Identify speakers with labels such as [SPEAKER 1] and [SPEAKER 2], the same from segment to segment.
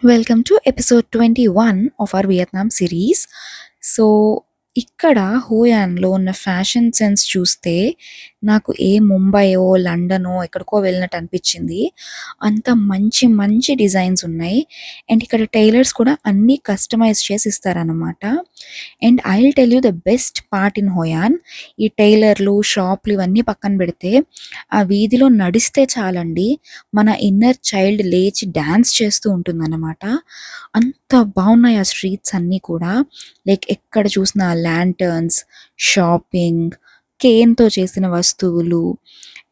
[SPEAKER 1] Welcome to episode 21 of our Vietnam series. So ఇక్కడ హోయాన్లో ఉన్న fashion sense చూస్తే నాకు ముంబైయో లండనో ఎక్కడికో వెళ్ళినట్టు అనిపించింది. అంత మంచి మంచి డిజైన్స్ ఉన్నాయి. అండ్ ఇక్కడ టైలర్స్ కూడా అన్నీ కస్టమైజ్ చేసి ఇస్తారనమాట. And I will tell you the best part in Hoi An. ఈ టైలర్లు షాప్లు ఇవన్నీ పక్కన పెడితే ఆ వీధిలో నడిస్తే చాలండి మన ఇన్నర్ చైల్డ్ లేచి డ్యాన్స్ చేస్తూ ఉంటుందన్నమాట. అంత బాగున్నాయి ఆ స్ట్రీట్స్ అన్నీ కూడా. లైక్ ఎక్కడ చూసినా ల్యాంటర్న్స్, షాపింగ్, కేన్తో చేసిన వస్తువులు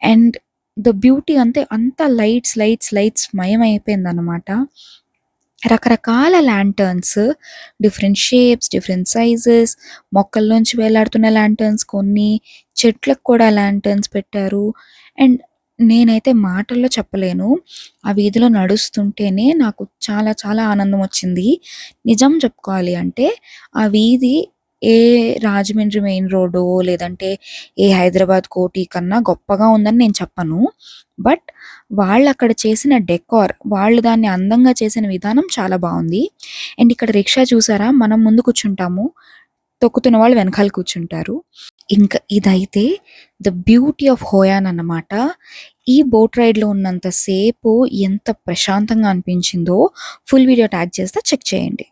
[SPEAKER 1] అండ్ ద బ్యూటీ అంతే అంత లైట్స్ లైట్స్ లైట్స్ మయమైపోయిందనమాట. రకరకాల lanterns, different shapes, different sizes, మొక్కల్లోంచి వేలాడుతున్న ల్యాంటర్న్స్, కొన్ని చెట్లకు కూడా ల్యాంటర్న్స్ పెట్టారు. అండ్ నేనైతే మాటల్లో చెప్పలేను. ఆ వీధిలో నడుస్తుంటేనే నాకు చాలా చాలా ఆనందం వచ్చింది. నిజం చెప్పుకోవాలి అంటే ఆ వీధి ఏ రాజమండ్రి మెయిన్ రోడ్డో లేదంటే ఏ హైదరాబాద్ కోటి కన్నా గొప్పగా ఉందని నేను చెప్పను. బట్ వాళ్ళక్కడ చేసిన డెకార్, వాళ్ళు దాన్ని అందంగా చేసిన విధానం చాలా బాగుంది. అండ్ ఇక్కడ రిక్షా చూసారా, మనం ముందు కూర్చుంటాము, తొక్కుతున్న వాళ్ళు వెనకాల కూర్చుంటారు. ఇంకా ఇదైతే ద బ్యూటీ ఆఫ్ హోయాన్ అన్నమాట. ఈ బోట్ రైడ్లో ఉన్నంత సేపు ఎంత ప్రశాంతంగా అనిపించిందో ఫుల్ వీడియో ట్యాగ్ చేస్తే చెక్ చేయండి.